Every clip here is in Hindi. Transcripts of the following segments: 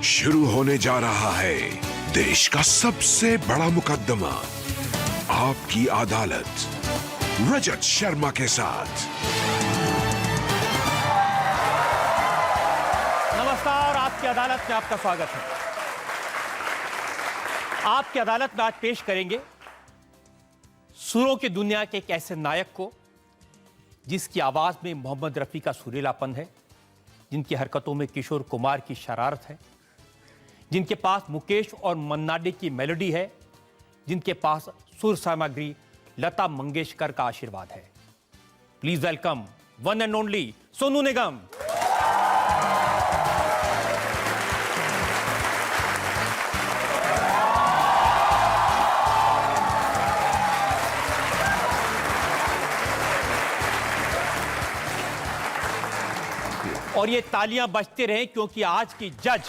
शुरू होने जा रहा है देश का सबसे बड़ा मुकदमा, आपकी अदालत, रजत शर्मा के साथ। नमस्कार, आपकी अदालत में आपका स्वागत है। आपकी अदालत में आज पेश करेंगे सुरों की दुनिया के एक ऐसे नायक को जिसकी आवाज में मोहम्मद रफी का सुरीलापन है, जिनकी हरकतों में किशोर कुमार की शरारत है, जिनके पास मुकेश और मन्ना डे की मेलोडी है, जिनके पास सुर सामग्री लता मंगेशकर का आशीर्वाद है। Please welcome one and only Sonu Nigam. और ये तालियां बजते रहे क्योंकि आज की जज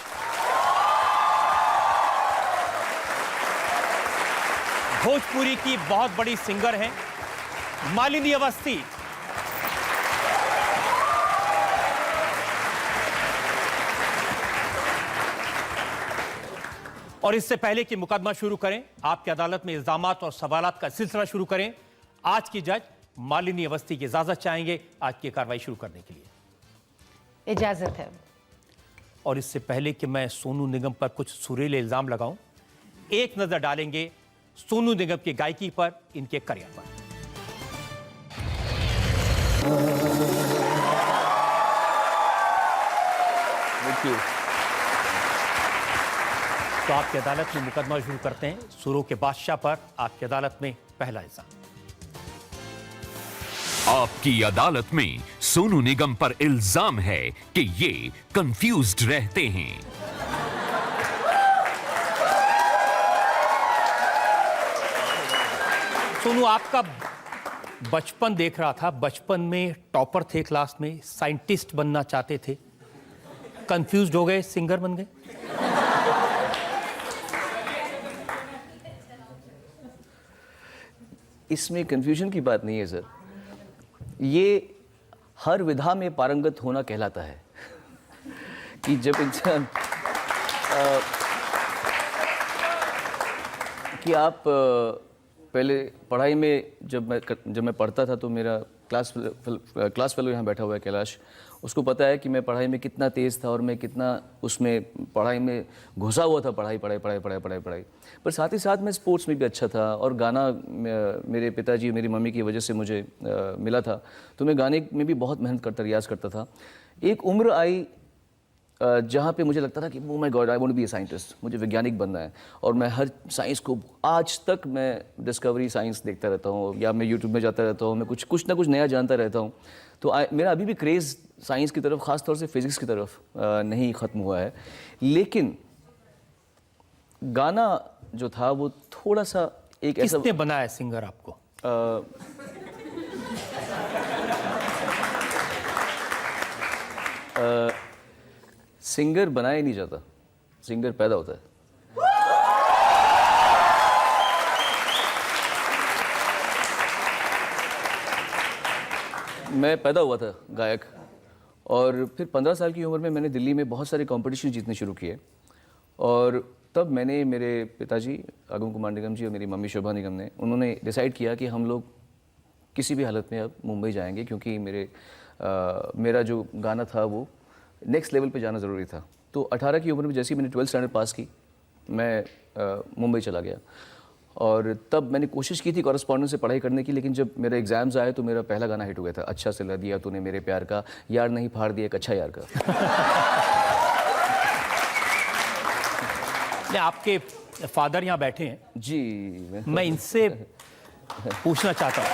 भोजपुरी की बहुत बड़ी सिंगर हैं, मालिनी अवस्थी। और इससे पहले कि मुकदमा शुरू करें, आपकी अदालत में इल्जामात और सवालात का सिलसिला शुरू करें, आज की जज मालिनी अवस्थी की इजाजत चाहेंगे आज की कार्रवाई शुरू करने के लिए। इजाजत है। और इससे पहले कि मैं सोनू निगम पर कुछ सुरीले इल्जाम लगाऊं, एक नजर डालेंगे सोनू निगम की गायकी पर, इनके करियर पर। तो आपकी अदालत में मुकदमा शुरू करते हैं सुरों के बादशाह पर। आपकी अदालत में पहला इल्जाम। आपकी अदालत में सोनू निगम पर इल्जाम है कि ये कंफ्यूज्ड रहते हैं। सोनू, आपका बचपन देख रहा था, बचपन में टॉपर थे क्लास में, साइंटिस्ट बनना चाहते थे, कंफ्यूज्ड हो गए, सिंगर बन गए। इसमें कंफ्यूजन की बात नहीं है सर, ये हर विधा में पारंगत होना कहलाता है कि जब इंसान कि आप पहले पढ़ाई में जब मैं पढ़ता था तो मेरा क्लास फेलो यहाँ बैठा हुआ है कैलाश, उसको पता है कि मैं पढ़ाई में कितना तेज़ था और मैं कितना उसमें पढ़ाई में घुसा हुआ था, पढ़ाई। पर साथ ही साथ मैं स्पोर्ट्स में भी अच्छा था और गाना मेरे पिताजी मेरी मम्मी की वजह से मुझे मिला था, तो मैं गाने में भी बहुत मेहनत करता, रियाज़ करता था। एक उम्र आई जहाँ पे मुझे लगता था कि oh my god, I want to be a scientist, मुझे वैज्ञानिक बनना है। और मैं हर साइंस को, आज तक मैं डिस्कवरी साइंस देखता रहता हूँ या मैं यूट्यूब में जाता रहता हूँ, मैं कुछ ना कुछ नया जानता रहता हूँ। तो मेरा अभी भी क्रेज़ साइंस की तरफ, ख़ास तौर से फिज़िक्स की तरफ नहीं ख़त्म हुआ है। लेकिन गाना जो था वो थोड़ा सा एक ऐसा। किसने बनाया सिंगर आपको? सिंगर बनाया नहीं जाता, सिंगर पैदा होता है। मैं पैदा हुआ था गायक, और फिर 15 साल की उम्र में मैंने दिल्ली में बहुत सारे कंपटीशन जीतने शुरू किए। और तब मैंने, मेरे पिताजी अगम कुमार निगम जी और मेरी मम्मी शोभा निगम ने, उन्होंने डिसाइड किया कि हम लोग किसी भी हालत में अब मुंबई जाएंगे, क्योंकि मेरा जो गाना था वो नेक्स्ट लेवल पे जाना ज़रूरी था। तो 18 की उम्र में जैसे ही मैंने 12th स्टैंडर्ड पास की, मैं मुंबई चला गया। और तब मैंने कोशिश की थी कॉरेस्पॉन्डेंस से पढ़ाई करने की, लेकिन जब मेरे एग्ज़ाम्स आए तो मेरा पहला गाना हिट हो गया था, अच्छा सिला दिया तूने मेरे प्यार का, यार नहीं फाड़ दिया एक अच्छा यार का। आपके फादर यहाँ बैठे हैं जी, मैं इनसे पूछना चाहता हूँ,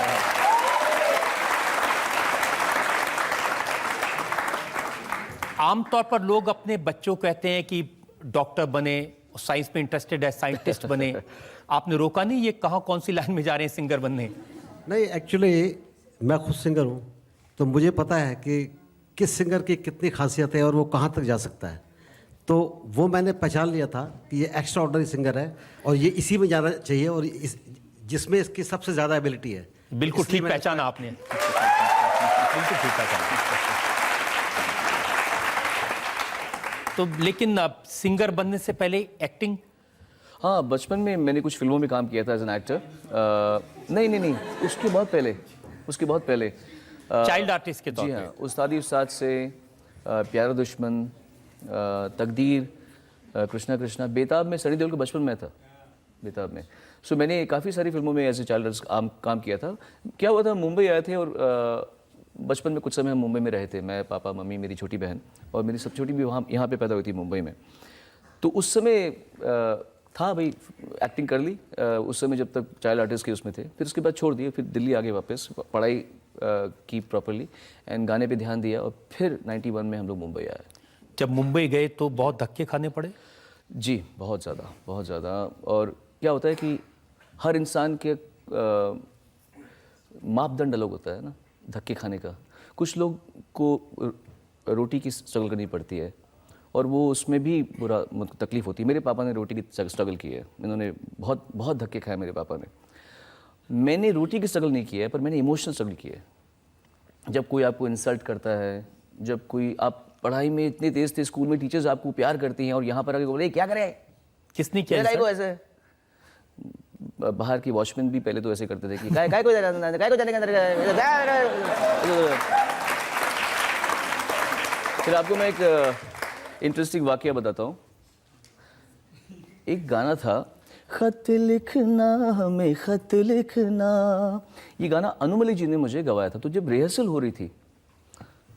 आमतौर पर लोग अपने बच्चों को कहते हैं कि डॉक्टर बने, साइंस में इंटरेस्टेड है, साइंटिस्ट बने, आपने रोका नहीं? ये कहाँ, कौन सी लाइन में जा रहे हैं सिंगर बनने? नहीं, एक्चुअली मैं खुद सिंगर हूँ, तो मुझे पता है कि किस सिंगर की कितनी खासियत है और वो कहाँ तक जा सकता है। तो वो मैंने पहचान लिया था कि ये एक्स्ट्रा ऑर्डिनरी सिंगर है और ये इसी में जाना चाहिए, और जिसमें इसकी सबसे ज़्यादा एबिलिटी है। बिल्कुल ठीक पहचाना आपने, बिल्कुल ठीक पहचाना। तो लेकिन अब सिंगर बनने से पहले एक्टिंग? हाँ, बचपन में मैंने कुछ फिल्मों में काम किया था एज एन एक्टर। नहीं, उसके बहुत पहले चाइल्ड आर्टिस्ट के तौर जी पे? हाँ, उस्तादी उस्ताद से, प्यारा दुश्मन, तकदीर, कृष्णा कृष्णा, बेताब में सनी देओल का बचपन में था, बेताब में। सो मैंने काफ़ी सारी फिल्मों में एज ए चाइल्ड आर्टिस्ट काम किया था। क्या हुआ था, मुंबई आए थे और बचपन में कुछ समय हम मुंबई में रहे थे, मैं, पापा, मम्मी, मेरी छोटी बहन, और मेरी सब छोटी भी यहाँ पे पैदा हुई थी मुंबई में। तो उस समय था भाई, एक्टिंग कर ली उस समय जब तक चाइल्ड आर्टिस्ट के उसमें थे। फिर उसके बाद छोड़ दिए, फिर दिल्ली आ गए वापस, पढ़ाई की प्रॉपरली एंड गाने पे ध्यान दिया, और फिर 91 में हम लोग मुंबई आए। जब मुंबई गए तो बहुत धक्के खाने पड़े? जी, बहुत ज़्यादा। और क्या होता है कि हर इंसान के मापदंड अलग होता है ना धक्के खाने का। कुछ लोग को रोटी की स्ट्रगल करनी पड़ती है और वो उसमें भी बुरा तकलीफ होती है। मेरे पापा ने रोटी की स्ट्रगल की है, इन्होंने बहुत धक्के खाए मेरे पापा ने। मैंने रोटी की स्ट्रगल नहीं की है, पर मैंने इमोशनल स्ट्रगल की है। जब कोई आपको इंसल्ट करता है, जब कोई, आप पढ़ाई में इतने तेज थे, स्कूल में टीचर्स आपको प्यार करती हैं और यहाँ पर आके बोले क्या करें, किसने किया को ऐसे? बाहर की वॉचमैन भी पहले तो ऐसे करते थे कि काय को जाने के अंदर। फिर आपको मैं एक इंटरेस्टिंग वाकया बताता हूँ। एक गाना था, खत लिखना हमें खत लिखना, ये गाना अनु मलिक जी ने मुझे गवाया था। तो जब रिहर्सल हो रही थी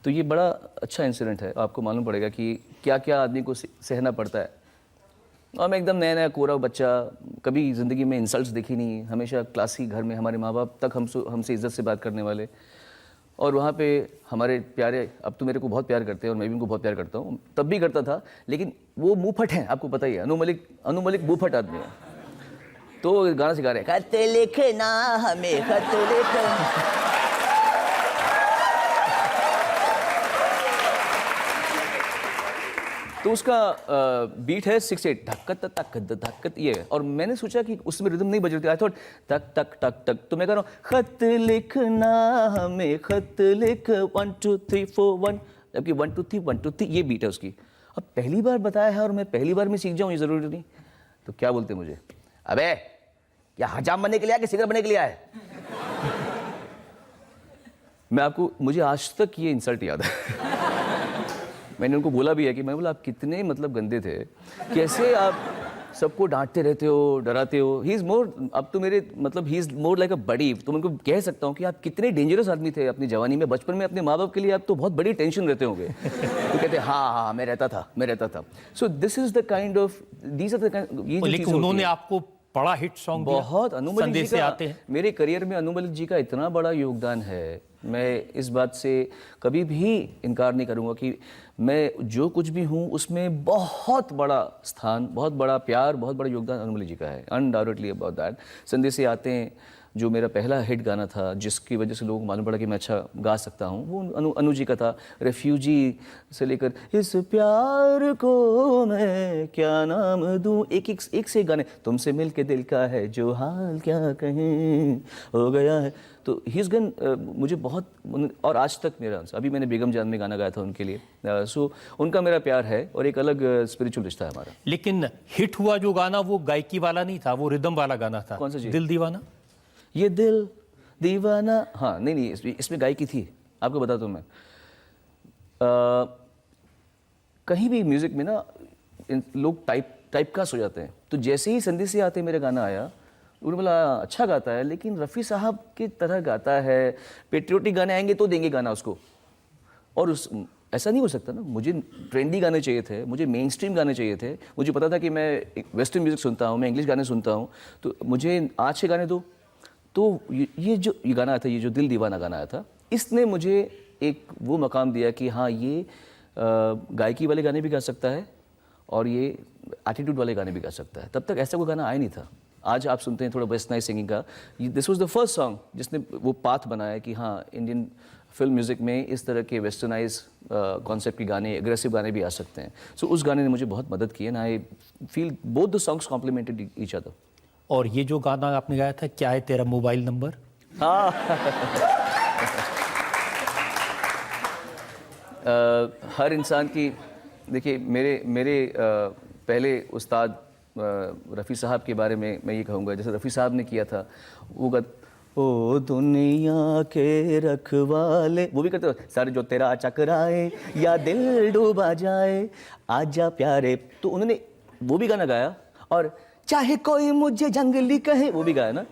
तो ये बड़ा अच्छा इंसिडेंट है, आपको मालूम पड़ेगा कि क्या क्या आदमी को सहना पड़ता है। और मैं एकदम नया कोरा बच्चा, कभी ज़िंदगी में इंसल्ट्स देखी नहीं, हमेशा क्लासी घर में, हमारे माँ बाप तक हमसे इज्जत से बात करने वाले, और वहाँ पे हमारे प्यारे, अब तो मेरे को बहुत प्यार करते हैं और मैं भी उनको बहुत प्यार करता हूँ, तब भी करता था, लेकिन वो मुँहफट हैं, आपको पता ही है, अनु मलिक मुँहफट आदमी है। तो गाना सिखा रहे हैं, खत लिखना हमें खत लिखना। तो उसका बीट है 6/8, धक्कत तक धक्कत, ये है। और मैंने सोचा कि उसमें रिदम नहीं बज रही थी, आई थॉट तक तक टक टक, तो मैं कह रहा हूँ खत लिखना हमें खत लिख 1 2 3 4 1, जबकि 1 2 3 1 2 3 ये बीट है उसकी। अब पहली बार बताया है और मैं पहली बार में सीख जाऊँ, ये ज़रूरी नहीं। तो क्या बोलते मुझे, अबे क्या हजाम बनने के लिए आया कि सिंगर बनने के लिए आया है? मुझे आज तक ये इंसल्ट याद है। मैंने उनको बोला भी है कि मैं बोला आप कितने मतलब गंदे थे, कैसे आप सबको डांटते रहते हो, डराते हो। ही इज़ मोर, अब तो मेरे मतलब ही इज़ मोर लाइक अ बड़ी। तो मैं उनको कह सकता हूँ कि आप कितने डेंजरस आदमी थे अपनी जवानी में, बचपन में अपने माँ बाप के लिए आप तो बहुत बड़ी टेंशन रहते होंगे। तो कहते हाँ मैं रहता था। So this is the kind of, these are the kind. लेकिन उन्होंने आपको बड़ा हिट सॉन्ग दिया, बहुत अनु मलिक जी संदेशे का आते हैं। मेरे करियर में अनु मलिक जी का इतना बड़ा योगदान है, मैं इस बात से कभी भी इनकार नहीं करूँगा कि मैं जो कुछ भी हूँ उसमें बहुत बड़ा स्थान, बहुत बड़ा प्यार, बहुत बड़ा योगदान अनु मलिक जी का है, अनडाउटेडली अबाउट दैट। संदेशे आते हैं जो मेरा पहला हिट गाना था, जिसकी वजह से लोगों को मालूम पड़ा कि मैं अच्छा गा सकता हूँ, वो अनु जी का था। रेफ्यूजी से लेकर इस प्यार को मैं क्या नाम दूँ, एक से गाने, तुमसे मिलके दिल का है जो हाल क्या कहें हो गया है। तो हिज गन मुझे बहुत, और आज तक मेरा, अभी मैंने बेगम जान में गाना गाया था उनके लिए। सो उनका मेरा प्यार है और एक अलग स्पिरिचुअल रिश्ता है हमारा। लेकिन हिट हुआ जो गाना वो गायकी वाला नहीं था, वो रिदम वाला गाना था। कौन सा जी? दिल दीवाना। ये दिल दीवाना, हाँ नहीं इसमें गायकी थी, आपको बताता हूँ मैं। कहीं भी म्यूजिक में ना लोग टाइपकास्ट हो जाते हैं। तो जैसे ही संदेशे आते मेरा गाना आया, उन्होंने बोला अच्छा गाता है, लेकिन रफ़ी साहब की तरह गाता है, पेट्रियोटिक गाने आएंगे तो देंगे गाना उसको। और ऐसा नहीं हो सकता ना, मुझे ट्रेंडी गाने चाहिए थे, मुझे मेन स्ट्रीम गाने चाहिए थे। मुझे पता था कि मैं वेस्टर्न म्यूजिक सुनता हूँ, मैं इंग्लिश गाने सुनता हूँ, तो मुझे आज के गाने दो। तो ये गाना आया था, ये जो दिल दीवाना गाना आया था, इसने मुझे एक वो मकाम दिया कि हाँ ये गायकी वाले गाने भी गा सकता है और ये एटीट्यूड वाले गाने भी गा सकता है। तब तक ऐसा कोई गाना आया नहीं था। आज आप सुनते हैं थोड़ा वेस्टर्नाइज सिंगिंग का, this was the first song जिसने वो पाथ बनाया कि हाँ इंडियन फिल्म म्यूज़िक में इस तरह के वेस्टर्नाइज कॉन्सेप्ट के गाने, एग्रेसिव गाने भी आ सकते हैं। सो उस गाने ने मुझे बहुत मदद की and I feel both the songs complimented each other. और ये जो गाना आपने गाया था, क्या है तेरा मोबाइल नंबर? हाँ हर इंसान की देखिए मेरे पहले उस्ताद रफ़ी साहब के बारे में मैं ये कहूँगा, जैसे रफ़ी साहब ने किया था वो ओ दुनिया के रखवाले, वो भी करते हो, सर जो तेरा चकराए या दिल डूबा जाए आजा प्यारे, तो उन्होंने वो भी गाना गाया। और चाहे कोई मुझे जंगली कहे, वो भी गाया ना।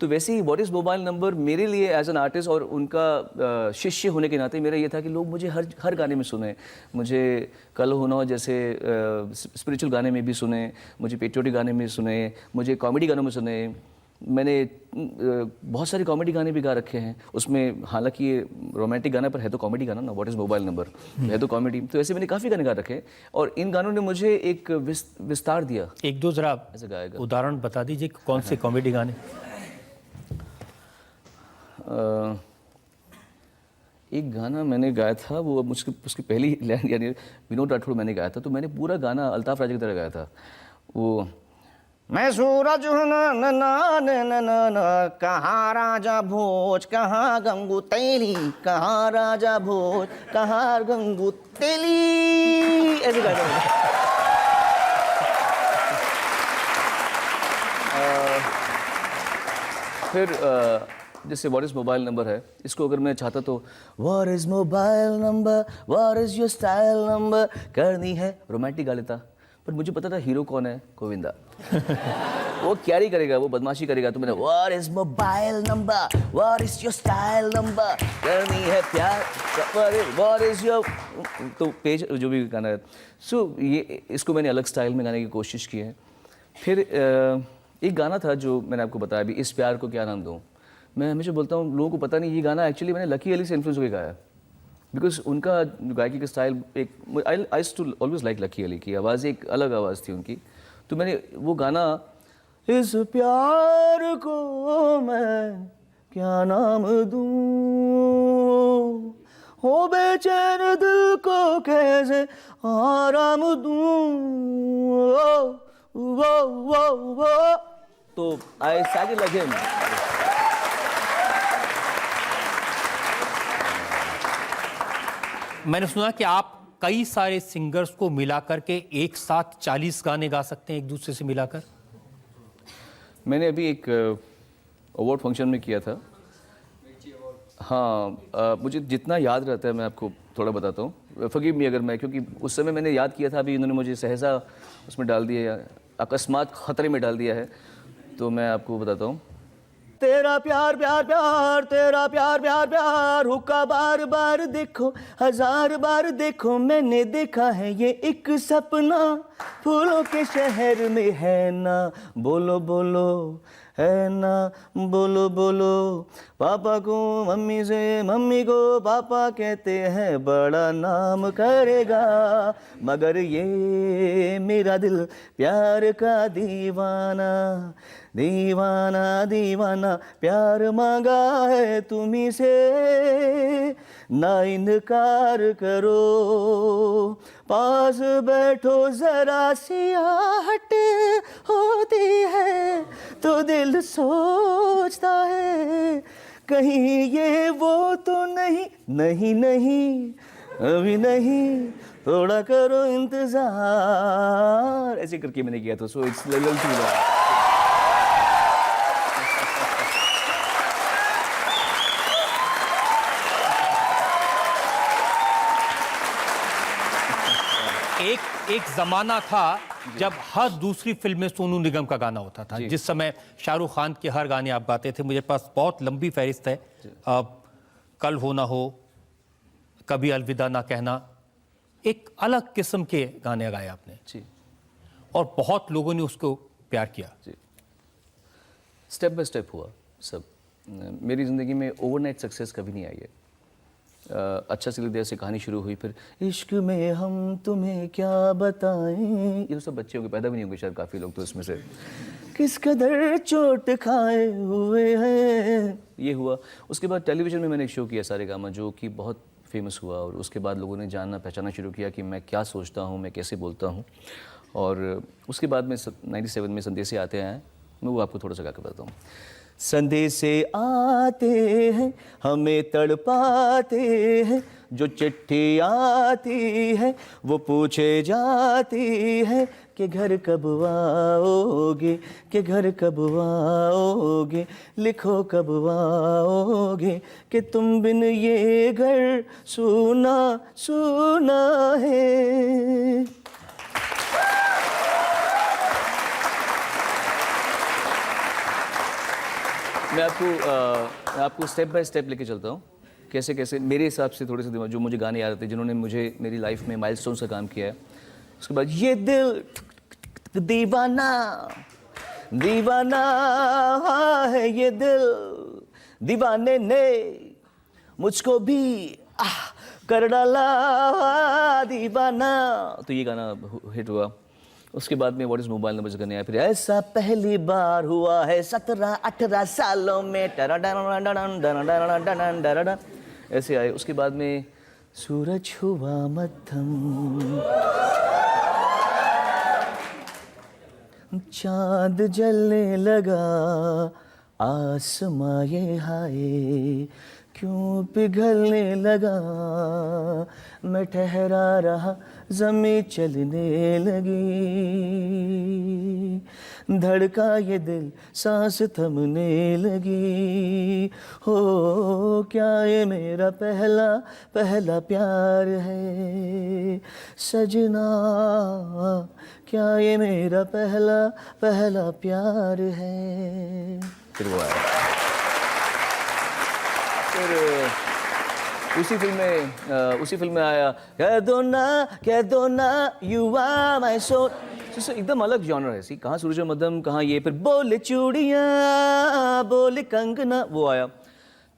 तो वैसे ही व्हाट इज़ मोबाइल नंबर मेरे लिए एज एन आर्टिस्ट और उनका शिष्य होने के नाते मेरा ये था कि लोग मुझे हर गाने में सुने, मुझे कल हो ना हो जैसे स्पिरिचुअल गाने में भी सुने, मुझे पेट्रियोटिक गाने में सुने, मुझे कॉमेडी गानों में सुने। मैंने बहुत सारे कॉमेडी गाने भी गा रखे हैं उसमें, हालांकि ये रोमांटिक गाना पर है तो कॉमेडी गाना ना, व्हाट इज़ मोबाइल नंबर है तो कॉमेडी। तो ऐसे मैंने काफ़ी गाने गा रखे हैं और इन गानों ने मुझे एक विस्तार दिया। एक दो जरा ऐसे गाएगा उदाहरण बता दीजिए कौन से कॉमेडी गाने। एक गाना मैंने गाया था, वो मुझके उसकी पहली लाइन यानी विनोद राठौड़ मैंने गाया था, तो मैंने पूरा गाना अल्ताफ राजा की तरह गाया था। वो मैं सूरज हूँ ना कहाँ राजा भोज कहाँ गंगू तेली, कहाँ राजा भोज कहाँ गंगू तेली, ऐसे गाया था। फिर जैसे व्हाट इज़ मोबाइल नंबर है, इसको अगर मैं चाहता तो what is mobile number, what is your style number करनी है, रोमांटिक गा लेता। पर मुझे पता था हीरो कौन है, गोविंदा। वो क्या करेगा, वो बदमाशी करेगा, तो मैंने what is mobile number, what is your style number करनी है प्यार, व्हाट इज़ योर, तो पेज जो भी गाना है। सो ये इसको मैंने अलग स्टाइल में गाने की कोशिश की है। फिर एक गाना था जो मैंने आपको बताया अभी, इस प्यार को क्या नाम दूँ। मैं हमेशा बोलता हूँ लोगों को पता नहीं, ये गाना एक्चुअली मैंने लकी अली से इन्फ्लुएंस होकर गाया, बिकॉज उनका गायकी का स्टाइल एक, I used to always like Lucky Ali की आवाज़, एक अलग आवाज़ थी उनकी। तो मैंने वो गाना इस प्यार को मैं क्या नाम दूँ, हो बेचैन दिल को कैसे आराम दूँ, वो तो आई sang it like him. मैंने सुना कि आप कई सारे सिंगर्स को मिला करके एक साथ 40 गाने गा सकते हैं एक दूसरे से मिलाकर। मैंने अभी एक अवार्ड फंक्शन में किया था। हाँ, मुझे जितना याद रहता है मैं आपको थोड़ा बताता हूँ, फॉरगिव मी अगर मैं, क्योंकि उस समय मैंने याद किया था, अभी इन्होंने मुझे सहसा उसमें डाल दिया, अकस्मात खतरे में डाल दिया है, तो मैं आपको बताता हूँ। तेरा प्यार प्यार प्यार, तेरा प्यार प्यार प्यार, हुक्का बार बार देखो, हजार बार देखो, मैंने देखा है ये एक सपना, फूलों के शहर में है ना, बोलो बोलो है ना, बोलो बोलो, पापा को मम्मी से, मम्मी को पापा कहते हैं, बड़ा नाम करेगा, मगर ये मेरा दिल प्यार का दीवाना, दीवाना दीवाना, प्यार मांगा है तुम्ही से, ना इनकार करो, पास बैठो जरा सी आहट होती है, तो दिल सोचता है कहीं ये वो तो नहीं, नहीं नहीं अभी नहीं, थोड़ा करो इंतजार, ऐसे करके मैंने किया था। सो इट्स एक जमाना था जब हर दूसरी फिल्म में सोनू निगम का गाना होता था। जिस समय शाहरुख खान के हर गाने आप गाते थे। मुझे पास बहुत लंबी फहरिस्त है। कल हो ना हो, कभी अलविदा ना कहना, एक अलग किस्म के गाने गाए आपने जी, और बहुत लोगों ने उसको प्यार किया जी। स्टेप बाय स्टेप हुआ सब। मेरी ज़िंदगी में ओवरनाइट सक्सेस कभी नहीं आई है। अच्छा सिल दिया से कहानी शुरू हुई, फिर इश्क में हम तुम्हें क्या बताएं, ये तो सब बच्चे होंगे, पैदा भी नहीं होंगे शायद काफ़ी लोग तो इसमें से, किस कदर चोट खाए हुए हैं, ये हुआ। उसके बाद टेलीविज़न में मैंने एक शो किया सारेगामा, जो कि बहुत फेमस हुआ, और उसके बाद लोगों ने जानना पहचाना शुरू किया कि मैं क्या सोचता हूँ, मैं कैसे बोलता हूँ। और उसके बाद में 97 में संदेशे आते हैं, मैं वो आपको थोड़ा सा गा के बताता हूँ। संदेशे आते हैं हमें तड़पाते हैं, जो चिट्ठी आती है वो पूछे जाती है कि घर कब आओगे, कि घर कब आओगे, लिखो कब आओगे, कि तुम बिन ये घर सूना सूना है। मैं आपको स्टेप बाय स्टेप लेके चलता हूँ, कैसे कैसे मेरे हिसाब से थोड़े से जो मुझे गाने याद आते हैं, जिन्होंने मुझे मेरी लाइफ में माइलस्टोन्स का काम किया है। उसके बाद ये दिल दीवाना दीवाना है, ये दिल दीवाने ने मुझको भी कर डाला दीवाना। तो ये गाना हिट हुआ। उसके बाद में व्हाट इज मोबाइल नंबर गाने आया, फिर ऐसा पहली बार हुआ है 17-18 सालों में, ऐसे आए। उसके बाद में सूरज हुआ मध्यम, चांद जलने लगा, आसमां ये हाय क्यों पिघलने लगा, मैं ठहरा रहा ज़मीं चलने लगी, धड़का ये दिल सांस थमने लगी। हो क्या ये मेरा पहला पहला प्यार है सजना, क्या ये मेरा पहला पहला प्यार है। फिर वो आया, फिर उसी फिल्म में आया कह दो ना यू आर माय सोल। एकदम अलग जॉनर है। सी कहाँ सूरज मध्यम, कहाँ ये, फिर बोले चूड़ियाँ बोले कंगना, वो आया।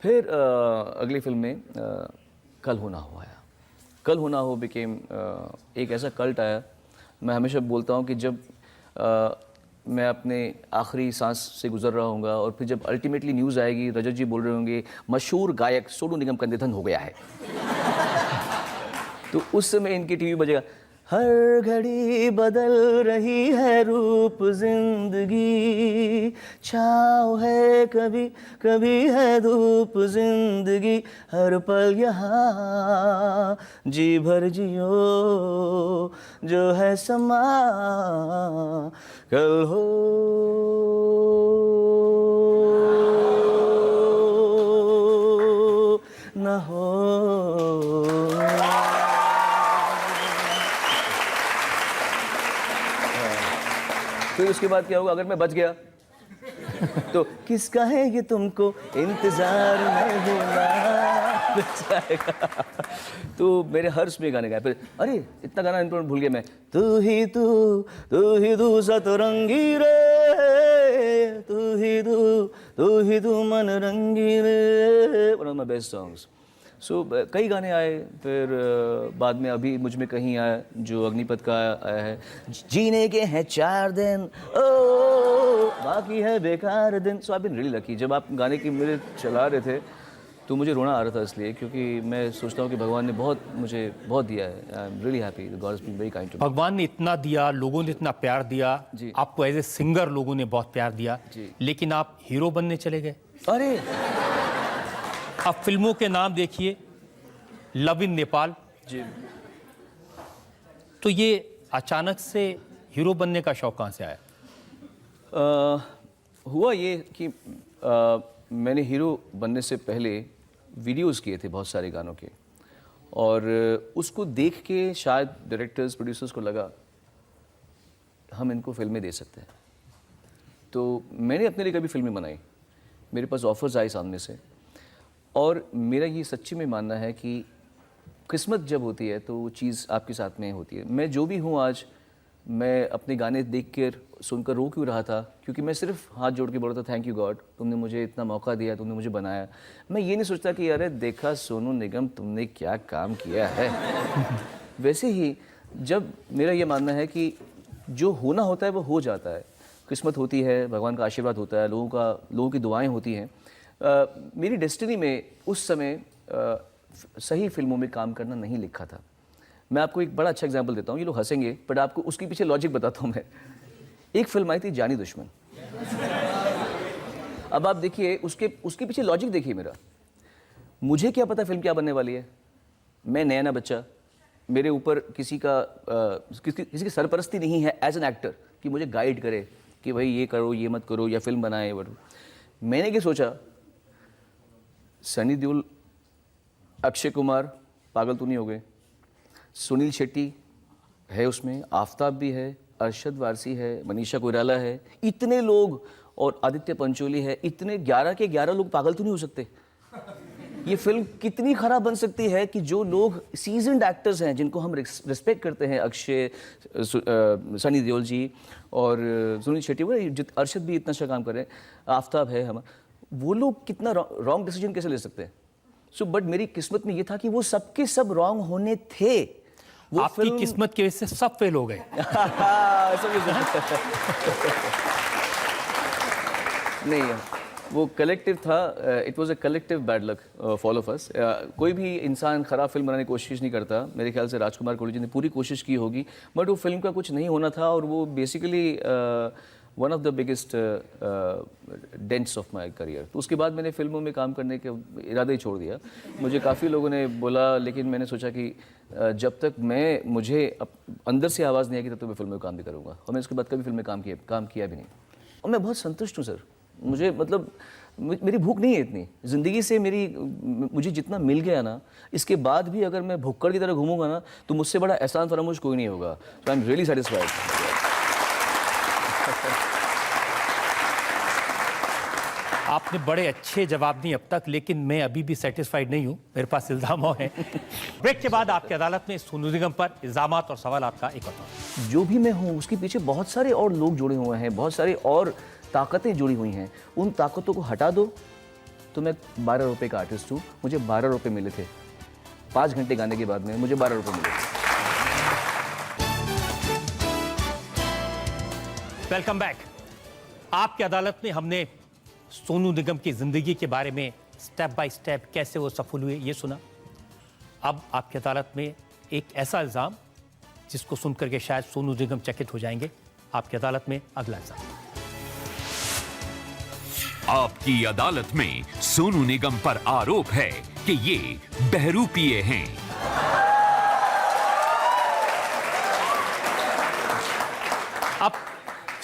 फिर अगली फिल्म में कल हो ना हो आया। कल हो ना हो बिकेम एक ऐसा कल्ट आया। मैं हमेशा बोलता हूँ कि जब मैं अपने आखिरी सांस से गुजर रहा हूँगा और फिर जब अल्टीमेटली न्यूज़ आएगी, रजत जी बोल रहे होंगे मशहूर गायक सोनू निगम का निधन हो गया है, तो उस समय इनकी टीवी बजेगा, हर घड़ी बदल रही है रूप जिंदगी, छाँव है कभी कभी है धूप जिंदगी, हर पल यहाँ जी भर जियो जो है समा कल हो न हो। फिर उसके बाद क्या होगा, अगर मैं बच गया तो किसका है ये तुमको इंतजार में होना तो मेरे हर्ष में गाने गाए। फिर अरे इतना गाना इम्पोर्टेंट भूल गया मैं, तू ही तू सतरंगी रे, तू ही तू मन रंगी रे, one of my best songs. So कई गाने आए। फिर बाद में अभी मुझ में कहीं आया जो अग्निपथ का आया है, जीने के हैं 4 दिन ओ बाकी है बेकार दिन। सो आई बीन रियली लकी। जब आप गाने की मेरे चला रहे थे तो मुझे रोना आ रहा था, इसलिए क्योंकि मैं सोचता हूँ कि भगवान ने मुझे बहुत दिया है। I am really happy, God has been very kind to me. भगवान ने इतना दिया, लोगों ने इतना प्यार दिया जी। आपको एज ए सिंगर लोगों ने बहुत प्यार दिया जी। लेकिन आप हीरो बनने चले गए। अरे अब फिल्मों के नाम देखिए, लव इन नेपाल जी, तो ये अचानक से हीरो बनने का शौक कहाँ से आया? हुआ ये कि मैंने हीरो बनने से पहले वीडियोस किए थे बहुत सारे गानों के, और उसको देख के शायद डायरेक्टर्स प्रोड्यूसर्स को लगा हम इनको फिल्में दे सकते हैं। तो मैंने अपने लिए कभी फिल्में बनाई, मेरे पास ऑफर्स आए सामने से, और मेरा ये सच्ची में मानना है कि किस्मत जब होती है तो वो चीज़ आपके साथ में होती है। मैं जो भी हूँ आज, मैं अपने गाने देख कर सुनकर रो क्यों रहा था, क्योंकि मैं सिर्फ हाथ जोड़ के बोल रहा था थैंक यू गॉड, तुमने मुझे इतना मौका दिया, तुमने मुझे बनाया। मैं ये नहीं सोचता कि अरे देखा सोनू निगम तुमने क्या काम किया है वैसे ही जब मेरा ये मानना है कि जो होना होता है वो हो जाता है, किस्मत होती है, भगवान का आशीर्वाद होता है, लोगों की दुआएं होती हैं। मेरी डेस्टिनी में उस समय सही फिल्मों में काम करना नहीं लिखा था। मैं आपको एक बड़ा अच्छा एग्जांपल देता हूँ, ये लोग हंसेंगे बट आपको उसके पीछे लॉजिक बताता हूँ मैं। एक फिल्म आई थी जानी दुश्मन। अब आप देखिए उसके उसके पीछे लॉजिक देखिए मेरा। मुझे क्या पता फिल्म क्या बनने वाली है, मैं नया बच्चा, मेरे ऊपर किसी की सरपरस्ती नहीं है एज एन एक्टर कि मुझे गाइड करे कि भाई ये करो ये मत करो या फिल्म बनाए। मैंने क्या सोचा, सनी देओल, अक्षय कुमार, पागल तो नहीं हो गए, सुनील शेट्टी है उसमें, आफताब भी है, अरशद वारसी है, मनीषा कोइराला है, इतने लोग, और आदित्य पंचोली है, इतने 11 के 11 लोग पागल तो नहीं हो सकते। ये फिल्म कितनी खराब बन सकती है कि जो लोग सीजन्ड एक्टर्स हैं जिनको हम रिस्पेक्ट करते हैं, अक्षय, सनी देओल जी और सुनील शेट्टी, अरशद भी इतना अच्छा काम कर रहे हैं, आफताब है हमारा, वो लोग कितना रॉन्ग डिसीजन कैसे ले सकते हैं। सो बट मेरी किस्मत में ये था कि वो सबके सब रॉन्ग होने थे। वो आपकी किस्मत की वजह से सब फेल हो गए। नहीं, वो कलेक्टिव था, it was a collective bad luck for all of us. कोई भी इंसान खराब फिल्म बनाने की कोशिश नहीं करता। मेरे ख्याल से राजकुमार कोहली जी ने पूरी कोशिश की होगी, बट वो फिल्म का कुछ नहीं होना था, और वो basically one of the biggest dents of my career. तो उसके बाद मैंने फिल्मों में काम करने के इरादा ही छोड़ दिया। मुझे काफ़ी लोगों ने बोला, लेकिन मैंने सोचा कि जब तक मुझे अंदर से आवाज़ नहीं आएगी तब तक मैं फिल्म में काम भी करूँगा, और मैंने उसके बाद कभी फिल्म में काम किया भी नहीं। और मैं बहुत संतुष्ट हूँ सर। मुझे मतलब मेरी भूख नहीं है इतनी ज़िंदगी से, मुझे जितना मिल गया ना, इसके बाद भी अगर मैं भुक्कड़ की तरह घूमूंगा ना, तो मुझसे बड़ा एहसान फरामोश कोई नहीं होगा। तो आई एम रियली सेटिस्फाइड। आपने बड़े अच्छे जवाब दिए अब तक, लेकिन मैं अभी भी सेटिस्फाइड नहीं हूं। मेरे पास इल्जाम हैं। ब्रेक के बाद आपकी अदालत में सोनू निगम पर इल्जामात और सवालात का एक और। जो भी मैं हूँ उसके पीछे बहुत सारे और लोग जुड़े हुए हैं, बहुत सारे और ताकतें जुड़ी हुई हैं। उन ताकतों को हटा दो तो मैं 12 रुपए का आर्टिस्ट हूँ। मुझे 12 रुपए मिले थे 5 घंटे गाने के बाद में, मुझे 12 रुपए मिले थे। Welcome back. आपकी अदालत में हमने सोनू निगम की जिंदगी के बारे में स्टेप बाय स्टेप कैसे वो सफल हुए ये सुना। अब आपकी अदालत में एक ऐसा इल्जाम जिसको सुनकर के शायद सोनू निगम चकित हो जाएंगे। आपकी अदालत में अगला इल्जाम। आपकी अदालत में सोनू निगम पर आरोप है कि ये बहरूपीय हैं। अब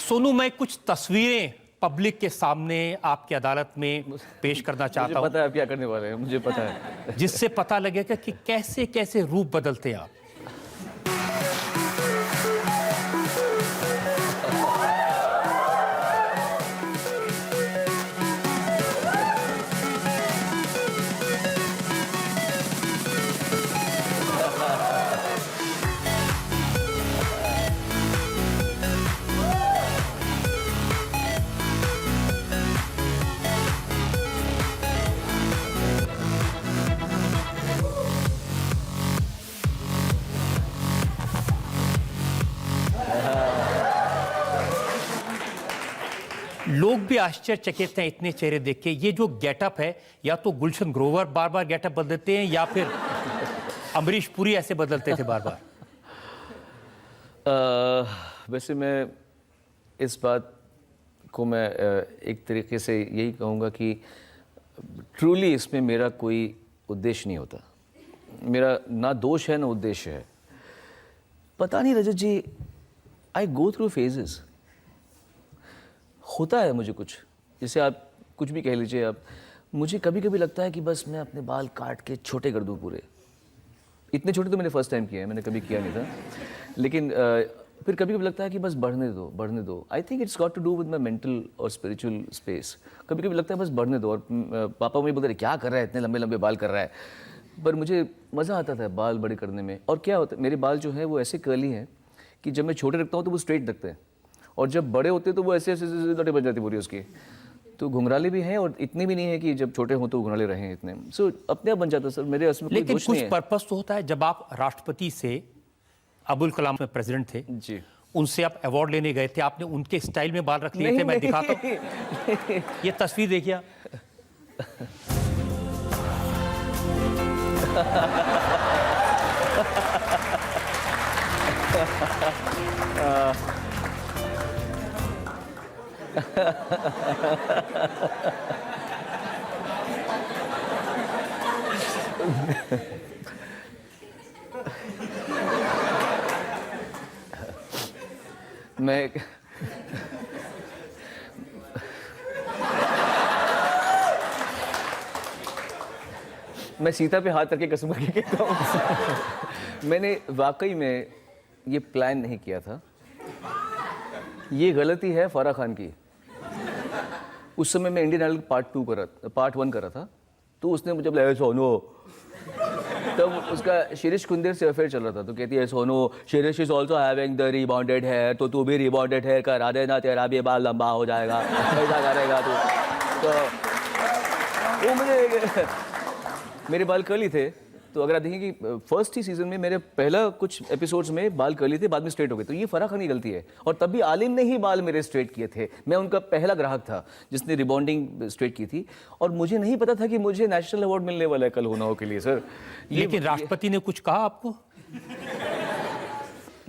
सोनू, मैं कुछ तस्वीरें पब्लिक के सामने आपकी अदालत में पेश करना चाहता हूं। मुझे पता है आप क्या करने वाले हैं, मुझे पता है। जिससे पता लगेगा कि कैसे कैसे रूप बदलते हैं आप। लोग भी आश्चर्यचकित हैं इतने चेहरे देख के। ये जो गेटअप है, या तो गुलशन ग्रोवर बार बार गेटअप बदलते हैं, या फिर अमरीश पुरी ऐसे बदलते थे बार बार। वैसे मैं इस बात को मैं एक तरीके से यही कहूँगा कि ट्रूली इसमें मेरा कोई उद्देश्य नहीं होता। मेरा ना दोष है ना उद्देश्य है। पता नहीं रजत जी, आई गो थ्रू फेजेस। होता है मुझे कुछ, जैसे आप कुछ भी कह लीजिए आप, मुझे कभी कभी लगता है कि बस मैं अपने बाल काट के छोटे कर दूं पूरे। इतने छोटे तो मैंने फर्स्ट टाइम किया है, मैंने कभी किया नहीं था। लेकिन फिर कभी कभी लगता है कि बस बढ़ने दो। I think it's got to do with my mental और स्पिरिचुअल स्पेस। कभी कभी लगता है बस बढ़ने दो। और पापा मुझे बोलते रहे क्या कर रहा है, इतने लंबे लंबे बाल कर रहा है, पर मुझे मज़ा आता था बाल बड़े करने में। और क्या होता है, मेरे बाल जो है वो ऐसे कर्ली हैं कि जब मैं छोटे रखता हूँ तो वो स्ट्रेट रखते हैं, और जब बड़े होते तो वो ऐसे ऐसे दाढ़ी बन जाती पूरी उसकी। तो घुंघराले भी हैं, और इतने भी नहीं है कि जब छोटे हों तो घुंघराले रहें इतने। सो अपने आप बन जाता सर, मेरे उसमें कोई लेकिन दोष कुछ नहीं है। पर्पस तो होता है। जब आप राष्ट्रपति से, अबुल कलाम में प्रेसिडेंट थे जी, उनसे आप अवार्ड लेने गए थे, आपने उनके स्टाइल में बाल रख लिए थे। मैं दिखाता हूं, ये तस्वीर देखिए। मैं मैं सीता पे हाथ रख के कसम खा के कहता हूँ मैंने वाकई में ये प्लान नहीं किया था। ये गलती है फराह खान की। उस समय मैं इंडियन आइडल पार्ट 1 कर रहा था, तो उसने मुझे बोला सोनू, तब उसका शिरीष कुंदेर से अफेयर चल रहा था, तो कहती है Sonu Shirish is also having the rebonded hair, तो तू भी रिबॉन्डेड हेयर करा देना, तेरा भी बाल लंबा हो जाएगा, ऐसा करेगा तू। तो वो मुझे मेरे बाल कर्ली थे, तो अगर आप देखें कि फर्स्ट ही सीजन में मेरे पहला कुछ एपिसोड्स में बाल कर्ली थे, बाद में स्ट्रेट हो गए, तो ये फराह खान की गलती है। और तब भी आलिम ने ही बाल मेरे स्ट्रेट किए थे। मैं उनका पहला ग्राहक था जिसने रिबॉन्डिंग स्ट्रेट की थी, और मुझे नहीं पता था कि मुझे नेशनल अवार्ड मिलने वाला है कल हुनाओ के लिए सर। लेकिन राष्ट्रपति ने कुछ कहा आपको?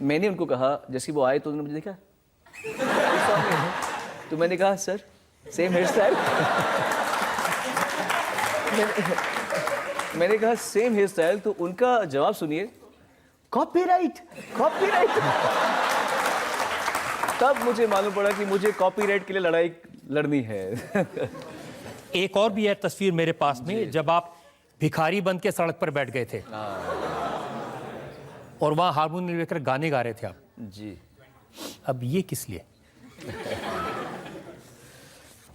मैंने उनको कहा, जैसे वो आए तो उन्होंने मुझे देखा तो मैंने कहा सर सेम हेयर स्टाइल। मैंने कहा सेम हेयर स्टाइल, तो उनका जवाब सुनिए, कॉपीराइट कॉपीराइट। तब मुझे मालूम पड़ा कि मुझे कॉपीराइट के लिए लड़ाई लड़नी है। एक और भी है तस्वीर मेरे पास में, जब आप भिखारी बन के सड़क पर बैठ गए थे और वहां हारमोनियम लेकर गाने गा रहे थे आप जी। अब ये किस लिए?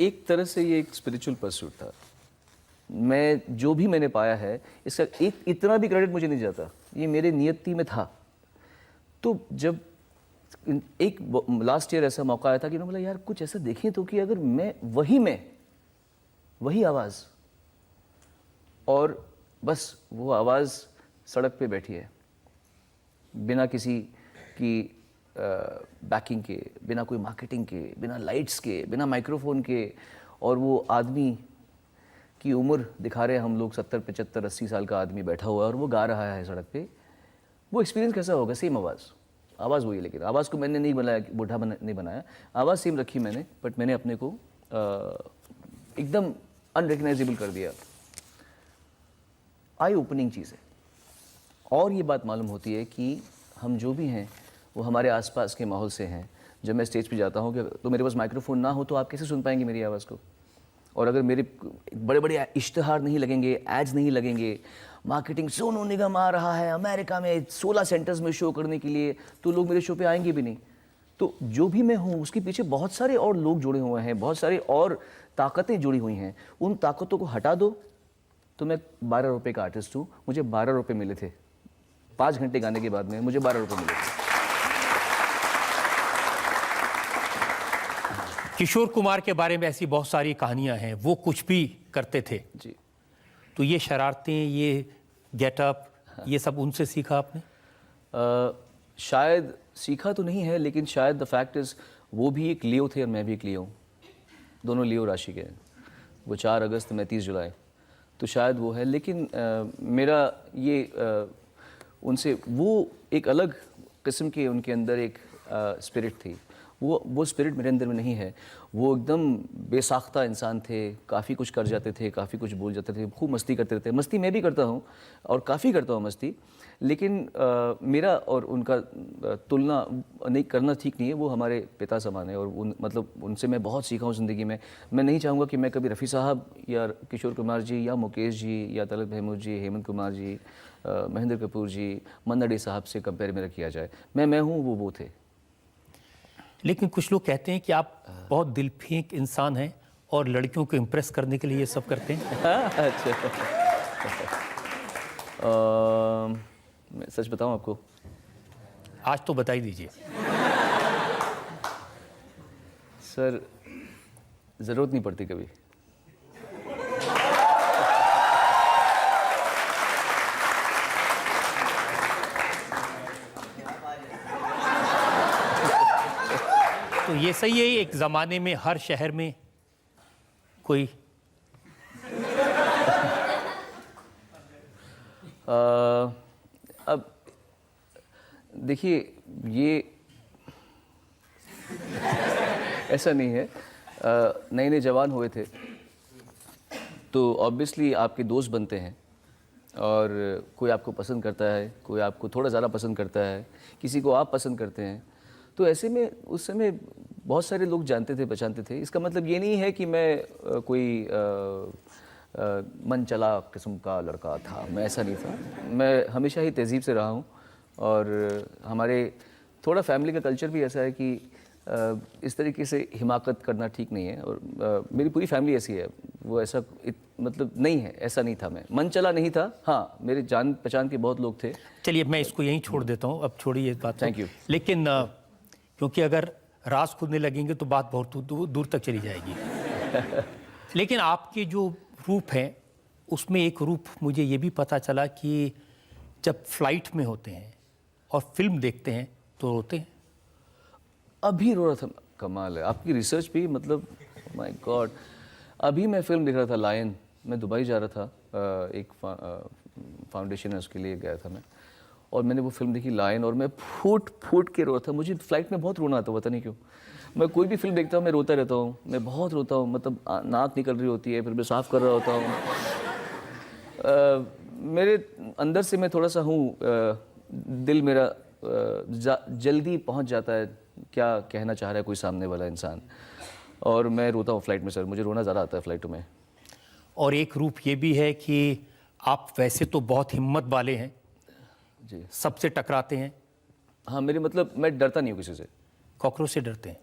एक तरह से ये एक स्पिरिचुअल परसूट था। मैं जो भी मैंने पाया है इसका एक इतना भी क्रेडिट मुझे नहीं जाता, ये मेरे नियति में था। तो जब एक लास्ट ईयर ऐसा मौका आया था कि उन्होंने बोला यार कुछ ऐसा देखें तो कि अगर मैं वही आवाज़, और बस वो आवाज़ सड़क पे बैठी है बिना किसी की बैकिंग के, बिना कोई मार्केटिंग के, बिना लाइट्स के, बिना माइक्रोफोन के, और वो आदमी की उम्र दिखा रहे हैं हम लोग, 70 75 80 साल का आदमी बैठा हुआ है और वो गा रहा है सड़क पे। वो एक्सपीरियंस कैसा होगा? सेम आवाज़ वही है, लेकिन आवाज़ को मैंने नहीं बनाया, बूढ़ा नहीं बनाया, आवाज़ सेम रखी मैंने, बट मैंने अपने को एकदम अनरिकग्नाइजेबल कर दिया। आई ओपनिंग चीज़ है। और ये बात मालूम होती है कि हम जो भी हैं वो हमारे आसपास के माहौल से हैं। जब मैं स्टेज पे जाता हूँ कि तो मेरे पास माइक्रोफोन ना हो तो आप कैसे सुन पाएंगे मेरी आवाज़ को? और अगर मेरे बड़े बड़े इश्तहार नहीं लगेंगे, एड्स नहीं लगेंगे, मार्केटिंग सोनू निगम आ रहा है अमेरिका में 16 सेंटर्स में शो करने के लिए, तो लोग मेरे शो पे आएंगे भी नहीं। तो जो भी मैं हूँ उसके पीछे बहुत सारे और लोग जुड़े हुए हैं, बहुत सारे और ताकतें जुड़ी हुई हैं। उन ताकतों को हटा दो तो मैं 12 रुपये का आर्टिस्ट हूँ। मुझे 12 रुपये मिले थे 5 घंटे गाने के बाद में, मुझे 12 रुपये मिले थे। किशोर कुमार के बारे में ऐसी बहुत सारी कहानियां हैं, वो कुछ भी करते थे जी। तो ये शरारतें, ये गेटअप, ये सब उनसे सीखा आपने? शायद सीखा तो नहीं है, लेकिन शायद द फैक्ट इज़ वो भी एक लियो थे और मैं भी एक लियो हूँ। दोनों लियो राशि के हैं। वो 4 अगस्त, मैं 30 जुलाई, तो शायद वो है। लेकिन मेरा ये उनसे वो एक अलग किस्म के उनके अंदर एक स्पिरिट थी। वो स्पिरिट मेरे अंदर में नहीं है। वो एकदम बेसाख्ता इंसान थे, काफ़ी कुछ कर जाते थे, काफ़ी कुछ बोल जाते थे, खूब मस्ती करते थे। मस्ती मैं भी करता हूँ और काफ़ी करता हूँ मस्ती, लेकिन मेरा और उनका तुलना नहीं करना ठीक नहीं है। वो हमारे पिता समान है और मतलब उनसे मैं बहुत सीखा हूँ ज़िंदगी में। मैं नहीं चाहूँगा कि मैं कभी रफ़ी साहब या किशोर कुमार जी या मुकेश जी या तलत महमूद जी, हेमंत कुमार जी, महेंद्र कपूर जी, मन्ना डे साहब से कंपेयर मेरा किया जाए। मैं हूँ, वो थे। लेकिन कुछ लोग कहते हैं कि आप बहुत दिल फेंक इंसान हैं और लड़कियों को इम्प्रेस करने के लिए ये सब करते हैं। अच्छा। मैं सच बताऊं आपको? आज तो बता ही दीजिए। सर, ज़रूरत नहीं पड़ती कभी। तो ये सही है, एक ज़माने में हर शहर में कोई अब देखिए, ये ऐसा नहीं है। नए नए जवान हुए थे तो ऑब्वियसली आपके दोस्त बनते हैं और कोई आपको पसंद करता है, कोई आपको थोड़ा ज़्यादा पसंद करता है, किसी को आप पसंद करते हैं। तो ऐसे में उस समय बहुत सारे लोग जानते थे, पहचानते थे। इसका मतलब ये नहीं है कि मैं कोई मन चला किस्म का लड़का था, मैं ऐसा नहीं था। मैं हमेशा ही तहज़ीब से रहा हूँ और हमारे थोड़ा फैमिली का कल्चर भी ऐसा है कि इस तरीके से हिमाकत करना ठीक नहीं है और मेरी पूरी फैमिली ऐसी है। वो ऐसा मतलब नहीं है, ऐसा नहीं था। मैं मन चला नहीं था। हाँ, मेरे जान पहचान के बहुत लोग थे। चलिए मैं इसको यहीं छोड़ देता हूँ, अब छोड़िए इस बात। Thank you. लेकिन क्योंकि अगर राज खुलने लगेंगे तो बात बहुत दूर तक चली जाएगी। लेकिन आपके जो रूप हैं उसमें एक रूप मुझे ये भी पता चला कि जब फ्लाइट में होते हैं और फिल्म देखते हैं तो रोते हैं। अभी रो रहा था। कमाल है आपकी रिसर्च भी, मतलब माय गॉड। अभी मैं फिल्म देख रहा था लायन। मैं दुबई जा रहा था, एक फाउंडेशन है उसके लिए गया था मैं, और मैंने वो फिल्म देखी लायन और मैं फूट फूट के रो रहा था। मुझे फ्लाइट में बहुत रोना आता, पता नहीं क्यों। मैं कोई भी फिल्म देखता हूँ मैं रोता रहता हूँ, मैं बहुत रोता हूँ। मतलब नाक निकल रही होती है, फिर मैं साफ़ कर रहा होता हूँ। मेरे अंदर से मैं थोड़ा सा हूँ, दिल मेरा जल्दी पहुँच जाता है क्या कहना चाह रहा है कोई सामने वाला इंसान, और मैं रोता हूँ फ्लाइट में। सर मुझे रोना ज़्यादा आता है फ्लाइटों में। और एक रूप ये भी है कि आप वैसे तो बहुत हिम्मत वाले हैं जी, सबसे टकराते हैं। हाँ, मेरे मतलब मैं डरता नहीं हूँ किसी से। कॉकरोच से डरते हैं।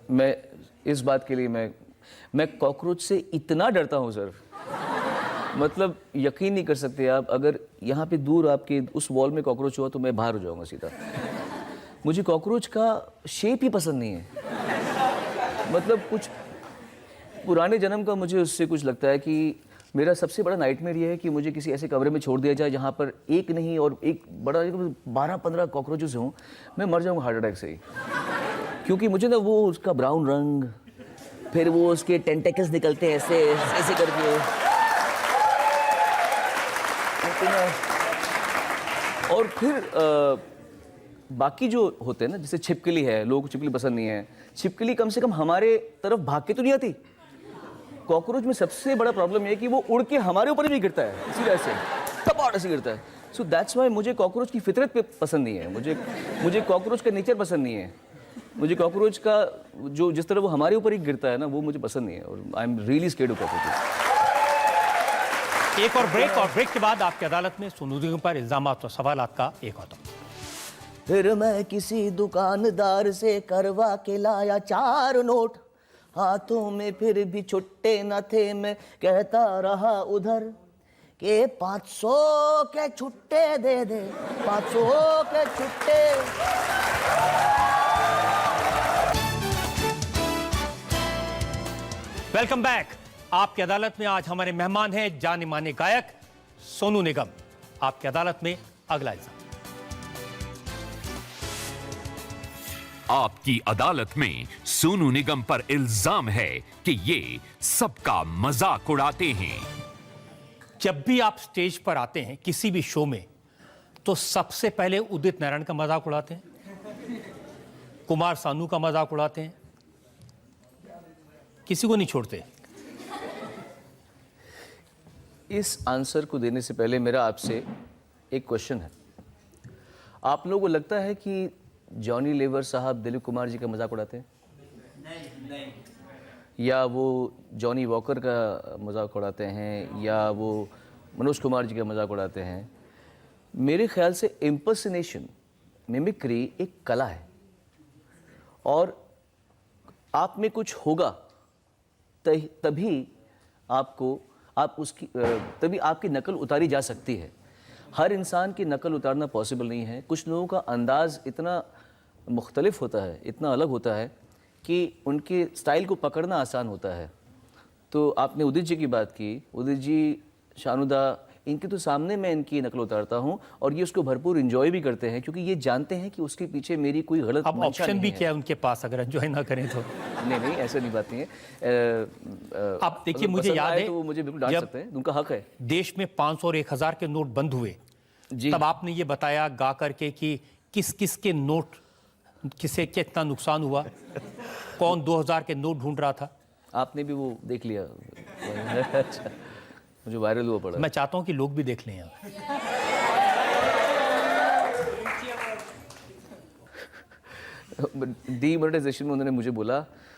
मैं इस बात के लिए मैं कॉकरोच से इतना डरता हूँ सर, मतलब यकीन नहीं कर सकते आप। अगर यहाँ पे दूर आपके उस वॉल में कॉकरोच हुआ तो मैं बाहर हो जाऊँगा सीधा। मुझे कॉकरोच का शेप ही पसंद नहीं है। मतलब कुछ पुराने जन्म का मुझे उससे कुछ लगता है कि मेरा सबसे बड़ा नाइटमेयर ये है कि मुझे किसी ऐसे कमरे में छोड़ दिया जाए जहाँ पर एक नहीं और एक बड़ा 12-15 कॉकरोचेस हों। मैं मर जाऊँगा हार्ट अटैक से ही, क्योंकि मुझे ना वो उसका ब्राउन रंग, फिर वो उसके टेंटेकल्स निकलते हैं ऐसे ऐसे करके, और फिर बाकी जो होते हैं ना, जैसे छिपकली है, लोगों को छिपकली पसंद नहीं है। छिपकली कम से कम हमारे तरफ भाग के तो नहीं आती। कॉकरोच में सबसे बड़ा प्रॉब्लम ये है कि वो उड़ के हमारे ऊपर भी गिरता है, इसी तरह से टपाट ऐसे गिरता है। सो दैट्स वाई मुझे कॉकरोच की फितरत पे पसंद नहीं है। मुझे कॉकरोच का नेचर पसंद नहीं है। मुझे कॉकरोच का जो जिस तरह वो हमारे ऊपर ही गिरता है ना, वो मुझे पसंद नहीं है, और आई am really scared of cockroaches. एक और ब्रेक के बाद आपकी अदालत में सोनू निगम पर इल्जामात और सवालात का एक और दौर। फिर मैं किसी दुकानदार से करवा के लाया 4 नोट, हाथों में फिर भी छुट्टे न थे। मैं कहता रहा उधर के 500 के छुट्टे दे दे, 500 के छुट्टे। Welcome back. आपकी अदालत में आज हमारे मेहमान हैं जाने माने गायक सोनू निगम। आपकी अदालत में अगला इल्जाम। आपकी अदालत में सोनू निगम पर इल्जाम है कि ये सबका मजाक उड़ाते हैं। जब भी आप स्टेज पर आते हैं किसी भी शो में, तो सबसे पहले उदित नारायण का मजाक उड़ाते हैं, कुमार सानू का मजाक उड़ाते हैं, किसी को नहीं छोड़ते। इस आंसर को देने से पहले मेरा आपसे एक क्वेश्चन है। आप लोगों को लगता है कि जॉनी लीवर साहब दिलीप कुमार जी का मजाक उड़ाते हैं? नहीं। या वो जॉनी वॉकर का मजाक उड़ाते हैं, या वो मनोज कुमार जी का मजाक उड़ाते हैं? मेरे ख्याल से इम्पर्सनेशन, मिमिक्री एक कला है, और आप में कुछ होगा तभी तभी आपकी नकल उतारी जा सकती है। हर इंसान की नकल उतारना पॉसिबल नहीं है। कुछ लोगों का अंदाज़ इतना मुख्तलिफ होता है, इतना अलग होता है कि उनके स्टाइल को पकड़ना आसान होता है। तो आपने उदित जी की बात की। उदित जी शानुदा इनके तो सामने मैं इनकी नकल उतारता हूँ और ये उसको भरपूर इंजॉय भी करते हैं क्योंकि ये जानते हैं कि उसके पीछे मेरी कोई गलत अब मंशा ऑप्शन नहीं भी है। क्या है उनके पास, अगर एंजॉय ना करें तो? नहीं ऐसा नहीं, बात नहीं है। अब देखिए, अगर मुझे पसंद याद आए है तो वो मुझे बिल्कुल डांट जब सकते हैं, उनका हक है। देश में 500 और 1000 के नोट बंद हुए, जी तब आपने ये बताया गा करके कि किस किस के नोट, किसे कितना नुकसान हुआ, कौन 2000 के नोट ढूंढ रहा था। आपने भी वो देख लिया? अच्छा, मुझे वायरल हुआ पड़ा। मैं चाहता हूं कि लोग भी देख लें यहाँ। डीमोनेटाइजेशन में उन्होंने मुझे बोला,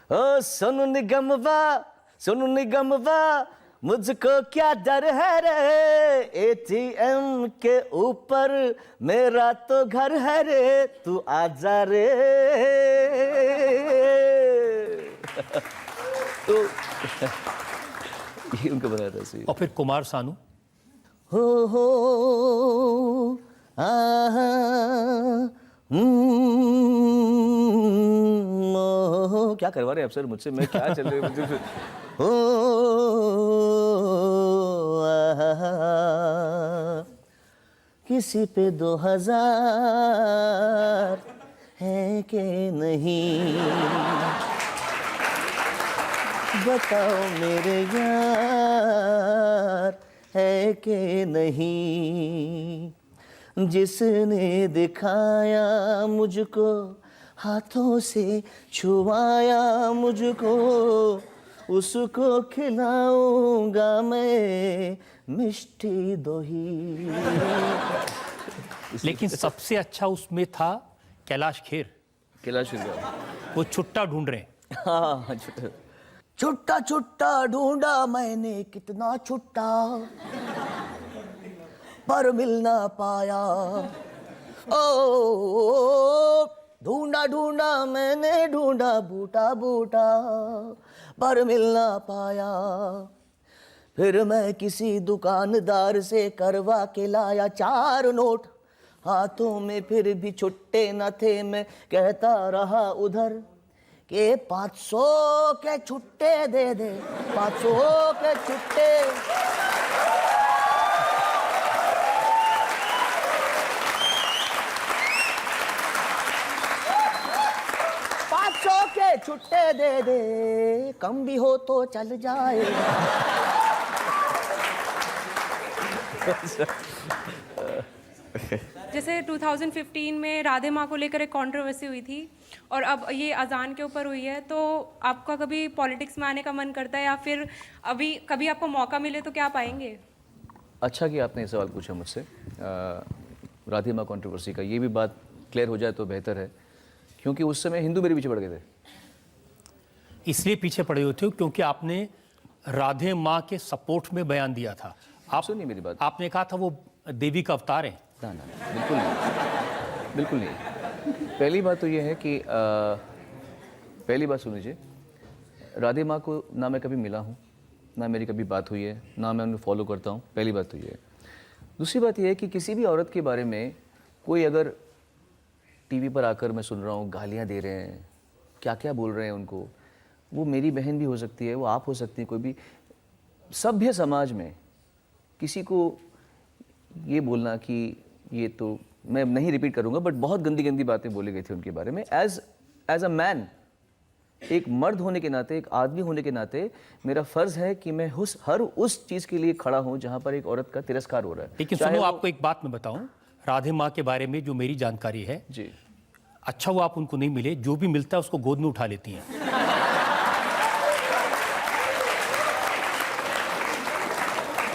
ओ सोनू निगम वाह मुझको क्या डर है रे, एटीएम के ऊपर मेरा तो घर है रे, तू आजा रे। तो ये उनका बनाया था सही। और फिर कुमार सानू, हो आहा क्या करवा रहे हैं आप सर मुझसे, मैं क्या चल रहे मुझे हो आहा, किसी पे 2000 है कि नहीं, बताओ मेरे यार है कि नहीं, जिसने दिखाया मुझको, हाथों से छुआया मुझको, उसको खिलाऊंगा मैं मिष्टी दोही। लेकिन सबसे अच्छा उसमें था कैलाश खेर, कैलाश खेर। वो छुट्टा ढूंढ रहे हैं। हाँ छुट्टा छुट्टा ढूंढा मैंने कितना छुट्टा, पर मिल ना पाया। ओ ढूंढा ढूंढा मैंने ढूंढा बूटा बूटा, पर मिल ना पाया। फिर मैं किसी दुकानदार से करवा के लाया 4 नोट, हाथों में फिर भी छुट्टे न थे, मैं कहता रहा उधर के 500 के छुट्टे दे दे, 500 के छुट्टे। 500 के छुट्टे दे दे, कम भी हो तो चल जाए। जैसे 2015 में राधे माँ को लेकर एक कंट्रोवर्सी हुई थी और अब ये अजान के ऊपर हुई है, तो आपका कभी पॉलिटिक्स में आने का मन करता है या फिर अभी कभी आपको मौका मिले तो क्या पाएंगे? अच्छा कि आपने ये सवाल पूछा मुझसे। राधे माँ कंट्रोवर्सी का ये भी बात क्लियर हो जाए तो बेहतर है, क्योंकि उस समय हिंदू मेरे पीछे पड़ गए थे। इसलिए पीछे पड़े हुए थे क्योंकि आपने राधे माँ के सपोर्ट में बयान दिया था। आप सुनिए मेरी बात। आपने कहा था वो देवी का अवतार है। ना बिल्कुल नहीं, बिल्कुल नहीं। पहली बात तो ये है कि पहली बात सुन लीजिए, राधे माँ को ना मैं कभी मिला हूँ, ना मेरी कभी बात हुई है, ना मैं उन्हें फॉलो करता हूँ। पहली बात तो ये है। दूसरी बात ये है कि किसी भी औरत के बारे में कोई अगर टीवी पर आकर मैं सुन रहा हूँ गालियाँ दे रहे हैं, क्या क्या बोल रहे हैं उनको, वो मेरी बहन भी हो सकती है, वो आप हो सकती है, कोई भी सभ्य समाज में किसी को ये बोलना कि ये तो मैं नहीं रिपीट करूँगा, बट बहुत गंदी गंदी बातें बोली गई थी उनके बारे में। एज अ मैन, एक मर्द होने के नाते, एक आदमी होने के नाते मेरा फ़र्ज़ है कि मैं हर उस चीज़ के लिए खड़ा हूँ जहाँ पर एक औरत का तिरस्कार हो रहा है। लेकिन सुनो, आपको एक बात मैं बताऊं, राधे माँ के बारे में जो मेरी जानकारी है, जी, अच्छा वो आप उनको नहीं मिले, जो भी मिलता है उसको गोद में उठा लेती हैं।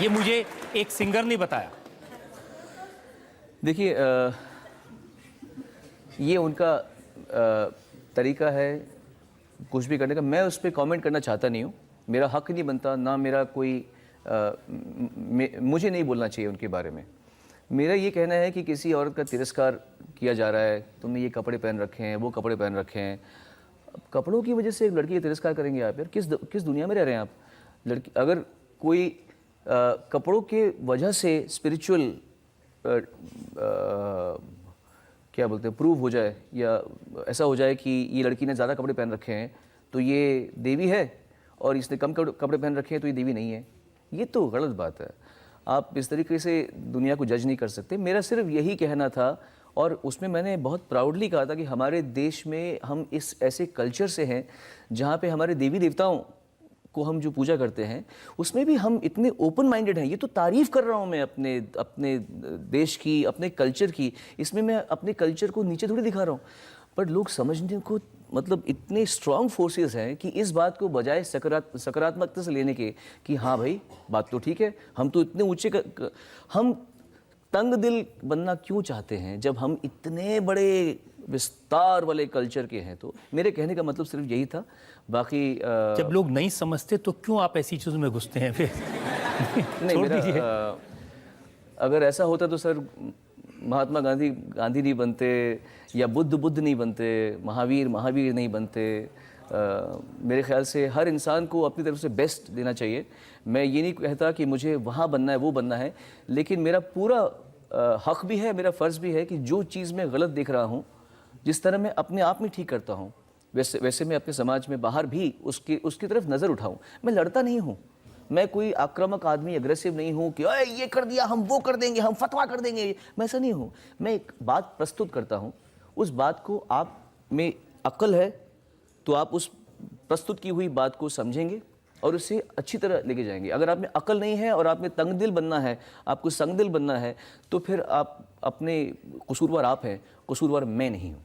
ये मुझे एक सिंगर ने बताया। देखिए ये उनका तरीका है कुछ भी करने का, मैं उस पर कमेंट करना चाहता नहीं हूँ, मेरा हक नहीं बनता, ना मेरा कोई मुझे नहीं बोलना चाहिए उनके बारे में। मेरा ये कहना है कि किसी औरत का तिरस्कार किया जा रहा है, तुमने ये कपड़े पहन रखे हैं, वो कपड़े पहन रखे हैं, कपड़ों की वजह से एक लड़की का तिरस्कार करेंगे आप? यार किस दुनिया में रह रहे हैं आप? लड़की अगर कोई कपड़ों के वजह से स्पिरिचुअल क्या बोलते हैं प्रूव हो जाए, या ऐसा हो जाए कि ये लड़की ने ज़्यादा कपड़े पहन रखे हैं तो ये देवी है, और इसने कम कपड़े पहन रखे हैं तो ये देवी नहीं है, ये तो गलत बात है। आप इस तरीके से दुनिया को जज नहीं कर सकते। मेरा सिर्फ यही कहना था, और उसमें मैंने बहुत प्राउडली कहा था कि हमारे देश में हम इस ऐसे कल्चर से हैं जहाँ पे हमारे देवी देवताओं को हम जो पूजा करते हैं उसमें भी हम इतने ओपन माइंडेड हैं। ये तो तारीफ़ कर रहा हूँ मैं अपने देश की, अपने कल्चर की। इसमें मैं अपने कल्चर को नीचे थोड़ी दिखा रहा हूँ, पर लोग समझने को मतलब इतने स्ट्रॉन्ग फोर्सेस हैं कि इस बात को बजाय सकारात्मकता से लेने के कि हाँ भाई बात तो ठीक है, हम तो इतने ऊंचे हम तंग दिल बनना क्यों चाहते हैं जब हम इतने बड़े विस्तार वाले कल्चर के हैं। तो मेरे कहने का मतलब सिर्फ यही था। बाकी जब लोग नहीं समझते तो क्यों आप ऐसी चीज़ों में घुसते हैं फिर? नहीं, छोड़ मेरा दीजिए। अगर ऐसा होता तो सर महात्मा गांधी नहीं बनते, या बुद्ध नहीं बनते, महावीर नहीं बनते। मेरे ख्याल से हर इंसान को अपनी तरफ से बेस्ट देना चाहिए। मैं ये नहीं कहता कि मुझे वहाँ बनना है, वो बनना है, लेकिन मेरा पूरा हक भी है, मेरा फ़र्ज़ भी है कि जो चीज़ मैं गलत देख रहा हूँ, जिस तरह मैं अपने आप में ठीक करता हूँ, वैसे मैं अपने समाज में बाहर भी उसकी तरफ नज़र उठाऊँ। मैं लड़ता नहीं हूँ, मैं कोई आक्रामक आदमी, एग्रेसिव नहीं हूँ कि ओए ये कर दिया, हम वो कर देंगे, हम फतवा कर देंगे। मैं ऐसा नहीं हूँ। मैं एक बात प्रस्तुत करता हूँ, उस बात को आप में अक्ल है तो आप उस प्रस्तुत की हुई बात को समझेंगे और उसे अच्छी तरह लेके जाएंगे। अगर आप में अक्ल नहीं है और आप में तंग दिल बनना है, आपको संग दिल बनना है, तो फिर आप अपने कसूरवार आप हैं, कसूरवार मैं नहीं हूँ।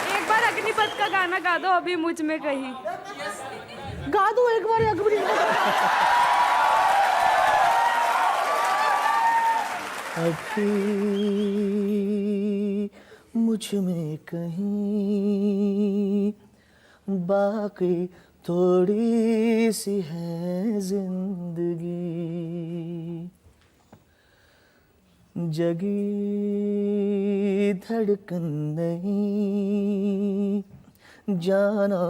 एक बार अग्निपथ का गाना गा दो अभी मुझ में कहीं। गा दो एक बार अभी मुझ में कहीं बाकी थोड़ी सी है जिंदगी, जगी धड़कन नहीं, जाना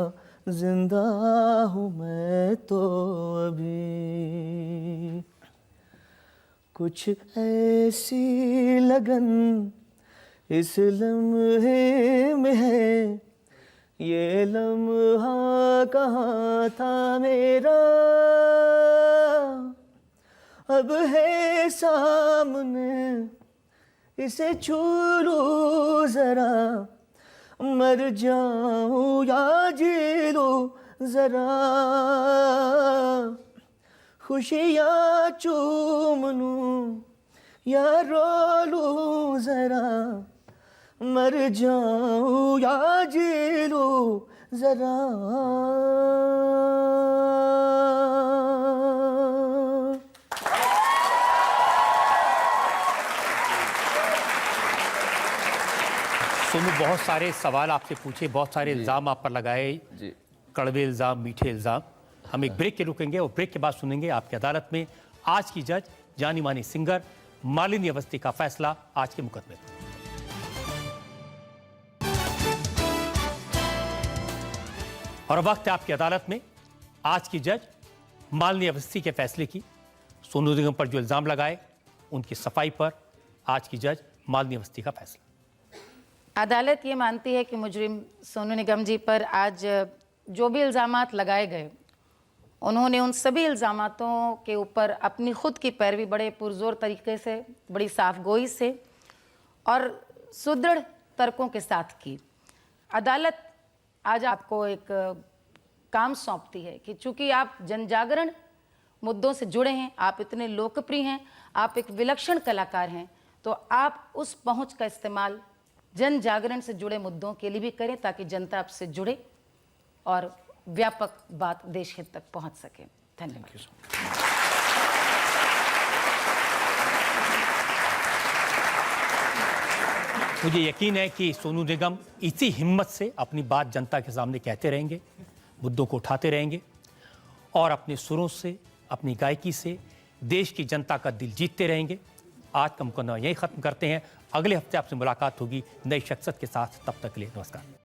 जिंदा हूँ मैं तो अभी। कुछ ऐसी लगन इस लम्हे में है, ये लम्हा कहाँ था मेरा, अब है सामने, इसे छू लूं जरा, मर जाऊं या जी लूं जरा, खुशियाँ चूम लूं या रो लूं जरा, मर जाऊं या जी लूं जरा। सोनू, बहुत सारे सवाल आपसे पूछे, बहुत सारे इल्ज़ाम आप पर लगाए, जी। कड़वे इल्ज़ाम, मीठे इल्ज़ाम। हम एक ब्रेक के रुकेंगे और ब्रेक के बाद सुनेंगे आपकी अदालत में आज की जज जानी मानी सिंगर मालिनी अवस्थी का फैसला आज के मुकदमे पर। और वक्त है आपकी अदालत में आज की जज मालिनी अवस्थी के फैसले की। सोनू निगम पर जो इल्ज़ाम लगाए उनकी सफाई पर आज की जज मालिनी अवस्थी का फैसला। अदालत ये मानती है कि मुजरिम सोनू निगम जी पर आज जो भी इल्ज़ामात लगाए गए, उन्होंने उन सभी इल्ज़ामातों के ऊपर अपनी खुद की पैरवी बड़े पुरजोर तरीके से, बड़ी साफगोई से और सुदृढ़ तर्कों के साथ की। अदालत आज आपको एक काम सौंपती है कि चूंकि आप जनजागरण मुद्दों से जुड़े हैं, आप इतने लोकप्रिय हैं, आप एक विलक्षण कलाकार हैं, तो आप उस पहुंच का इस्तेमाल जन जागरण से जुड़े मुद्दों के लिए भी करें ताकि जनता आपसे जुड़े और व्यापक बात देश हित तक पहुंच सके। धन्यवाद। मुझे यकीन है कि सोनू निगम इसी हिम्मत से अपनी बात जनता के सामने कहते रहेंगे, मुद्दों को उठाते रहेंगे और अपने सुरों से, अपनी गायकी से देश की जनता का दिल जीतते रहेंगे। आज का मुकदमा यही खत्म करते हैं। अगले हफ्ते आपसे मुलाकात होगी नई शख्सियत के साथ। तब तक के लिए नमस्कार।